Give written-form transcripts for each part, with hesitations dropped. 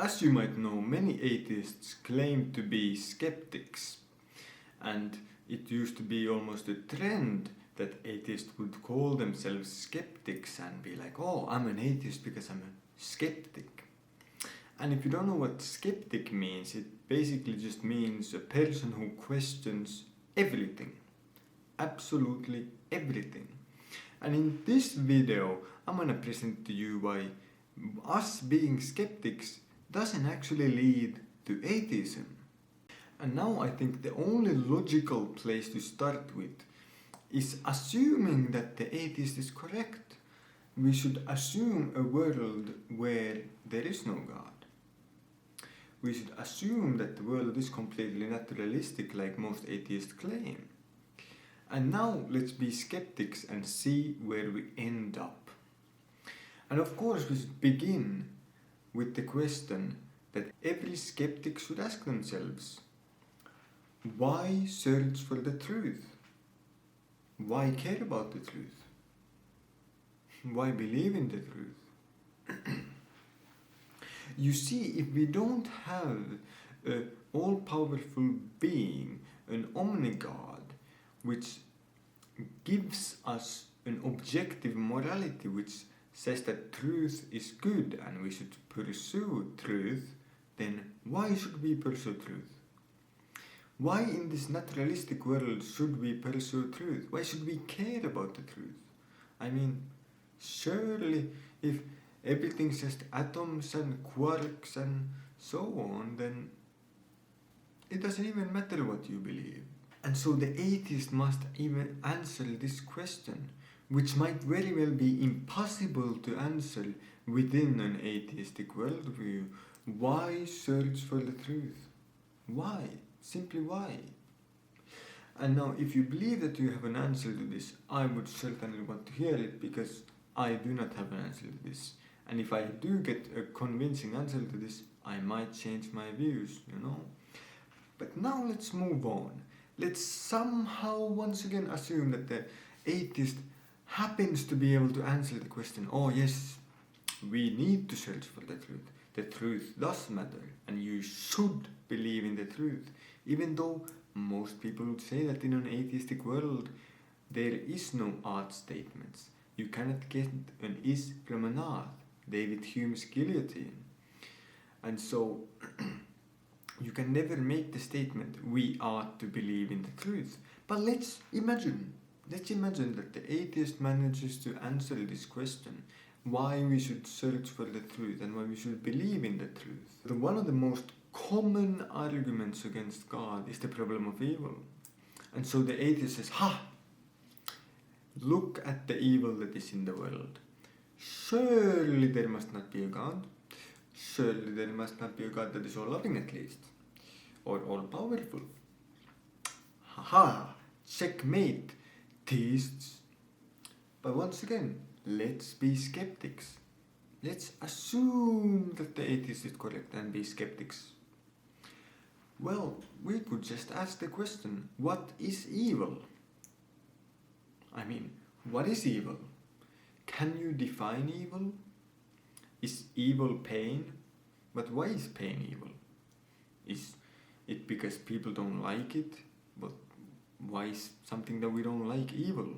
As you might know, many atheists claim to be skeptics, and it used to be almost a trend that atheists would call themselves skeptics and be like, oh, I'm an atheist because I'm a skeptic. And if you don't know what skeptic means, it basically just means a person who questions everything. Absolutely everything. And in this video, I'm gonna present to you why us being skeptics doesn't actually lead to atheism. And now I think the only logical place to start with is assuming that the atheist is correct. We should assume a world where there is no God. We should assume that the world is completely naturalistic like most atheists claim. And now let's be skeptics and see where we end up. And of course we should begin with the question that every skeptic should ask themselves. Why search for the truth? Why care about the truth? Why believe in the truth? You see, if we don't have an all-powerful being, an omni-God, which gives us an objective morality which says that truth is good and we should pursue truth, then why should we pursue truth? Why in this naturalistic world should we pursue truth? Why should we care about the truth? I mean, surely if everything's just atoms and quarks and so on, then it doesn't even matter what you believe. And so the atheist must even answer this question, which might very well be impossible to answer within an atheistic worldview. Why search for the truth? Why? Simply why? And now if you believe that you have an answer to this, I would certainly want to hear it, because I do not have an answer to this. And if I do get a convincing answer to this, I might change my views, you know. But now let's move on. Let's somehow once again assume that the atheist happens to be able to answer the question, oh yes, we need to search for the truth. The truth does matter, and you should believe in the truth. Even though most people would say that in an atheistic world, there is no odd statements. You cannot get an is from an odd. David Hume's guillotine. And so you can never make the statement, we ought to believe in the truth. But let's imagine that the atheist manages to answer this question, why we should search for the truth and why we should believe in the truth. One of the most common arguments against God is the problem of evil. And so the atheist says, look at the evil that is in the world. Surely there must not be a God. Surely there must not be a God that is all loving, at least, or all powerful. Checkmate, theists. But once again, let's be skeptics. Let's assume that the atheist is correct and be skeptics. Well, we could just ask the question, what is evil? I mean, what is evil? Can you define evil? Is evil pain? But why is pain evil? Is it because people don't like it? But why is something that we don't like evil?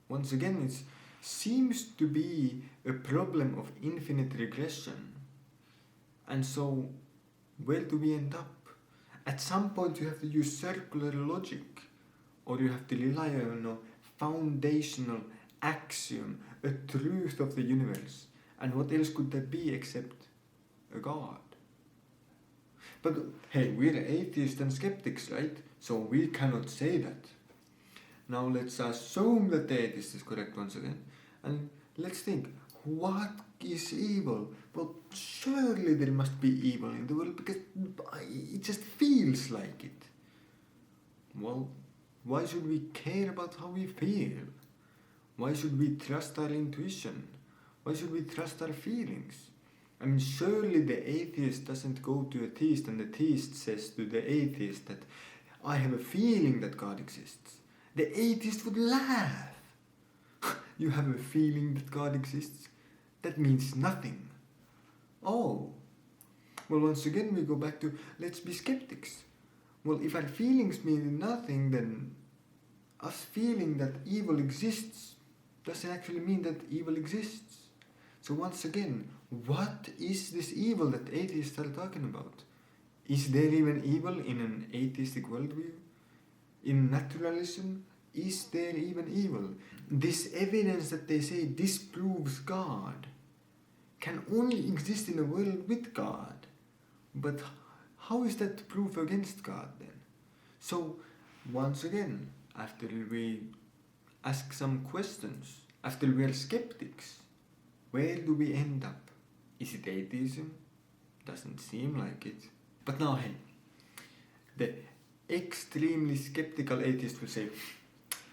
Once again, it seems to be a problem of infinite regression. And so, where do we end up? At some point you have to use circular logic, or you have to rely on a foundational axiom, a truth of the universe. And what else could that be except a God? But hey, we're atheists and skeptics, right? So we cannot say that. Now let's assume that the atheist is correct once again. And let's think, what is evil? Well, surely there must be evil in the world because it just feels like it. Well, why should we care about how we feel? Why should we trust our intuition? Why should we trust our feelings? I mean, surely the atheist doesn't go to a theist and the theist says to the atheist that I have a feeling that God exists. The atheist would laugh. You have a feeling that God exists? That means nothing. Oh, Well, once again we go back to let's be skeptics. Well, if our feelings mean nothing, then us feeling that evil exists doesn't actually mean that evil exists. So once again, what is this evil that atheists are talking about? Is there even evil in an atheistic worldview? In naturalism, is there even evil? This evidence that they say disproves God can only exist in a world with God. But how is that proof against God then? So once again, after we ask some questions, after we are skeptics, where do we end up? Is it atheism? Doesn't seem like it. But now, hey, the extremely skeptical atheist will say,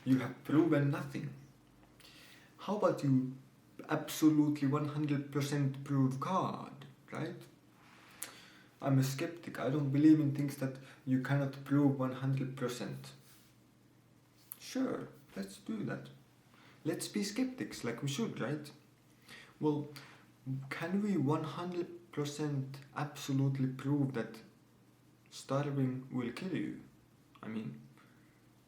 you have proven nothing. How about you absolutely 100% prove God, right? I'm a skeptic. I don't believe in things that you cannot prove 100%. Sure, let's do that. Let's be skeptics like we should, right? Well, can we 100% absolutely prove that starving will kill you? I mean,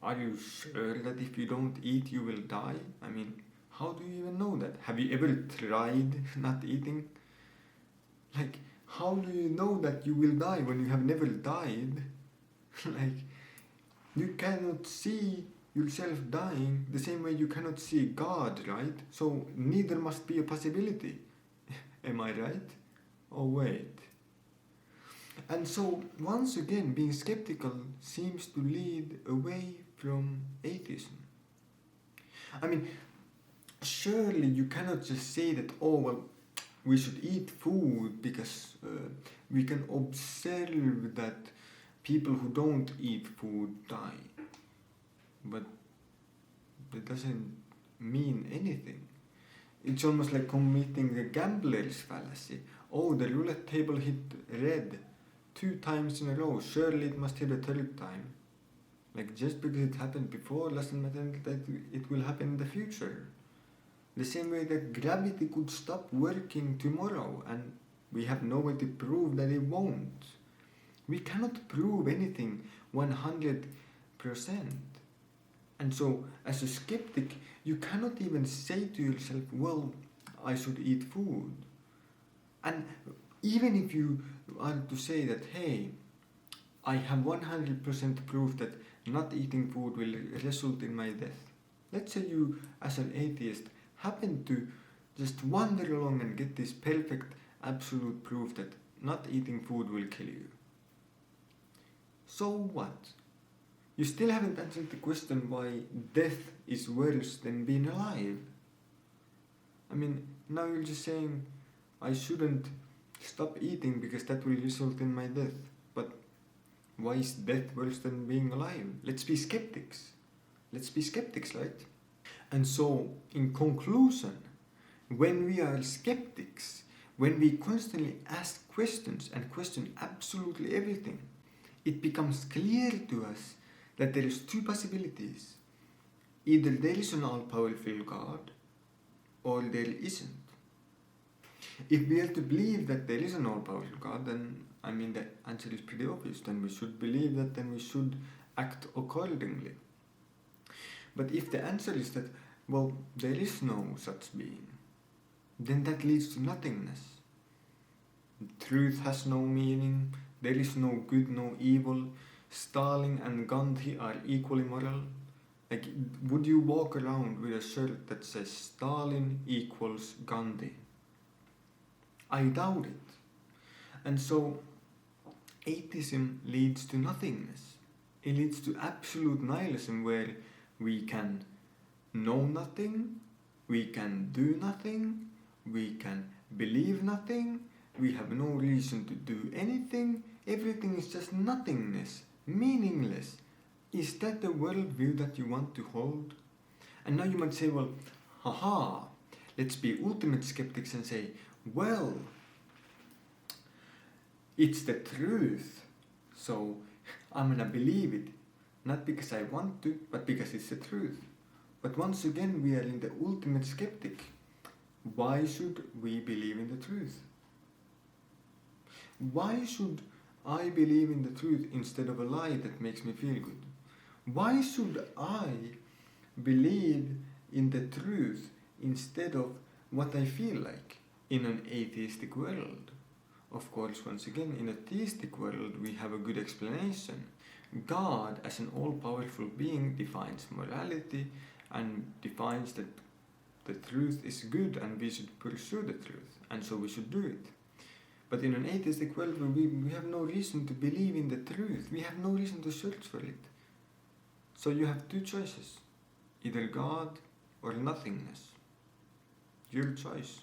are you sure that if you don't eat you will die? I mean, how do you even know that? Have you ever tried not eating? Like, how do you know that you will die when you have never died? Like, you cannot see yourself dying the same way you cannot see God, right? So neither must be a possibility. Am I right? Oh wait. And so once again, being skeptical seems to lead away from atheism. I mean, surely you cannot just say that, oh well, we should eat food because we can observe that people who don't eat food die. But that doesn't mean anything. It's almost like committing a gambler's fallacy. Oh, the roulette table hit red 2 times in a row. Surely it must hit a 3rd time. Like, just because it happened before doesn't matter that it will happen in the future. The same way that gravity could stop working tomorrow and we have no way to prove that it won't. We cannot prove anything 100%. And so, as a skeptic, you cannot even say to yourself, well, I should eat food. And even if you are to say that, hey, I have 100% proof that not eating food will result in my death. Let's say you, as an atheist, happen to just wander along and get this perfect, absolute proof that not eating food will kill you. So what? You still haven't answered the question why death is worse than being alive. I mean, now you're just saying I shouldn't stop eating because that will result in my death. But why is death worse than being alive? Let's be skeptics. Let's be skeptics, right? And so, in conclusion, when we are skeptics, when we constantly ask questions and question absolutely everything, it becomes clear to us that there is 2 possibilities. Either there is an all-powerful God, or there isn't. If we are to believe that there is an all-powerful God, then, I mean, the answer is pretty obvious. Then we should believe that, then we should act accordingly. But if the answer is that, well, there is no such being, then that leads to nothingness. Truth has no meaning, there is no good, no evil, Stalin and Gandhi are equally moral. Like, would you walk around with a shirt that says Stalin equals Gandhi? I doubt it. And so, atheism leads to nothingness. It leads to absolute nihilism, where we can know nothing, we can do nothing, we can believe nothing, we have no reason to do anything, everything is just nothingness, meaningless. Is that the worldview that you want to hold? And now you might say, well, haha, let's be ultimate skeptics and say, well, it's the truth, so I'm gonna believe it. Not because I want to, but because it's the truth. But once again, we are in the ultimate skeptic. Why should we believe in the truth? Why should I believe in the truth instead of a lie that makes me feel good? Why should I believe in the truth instead of what I feel like in an atheistic world? Of course, once again, in a theistic world we have a good explanation. God, as an all-powerful being, defines morality and defines that the truth is good and we should pursue the truth, and so we should do it. But in an atheistic world where we have no reason to believe in the truth, we have no reason to search for it. So you have two choices, either God or nothingness. Your choice.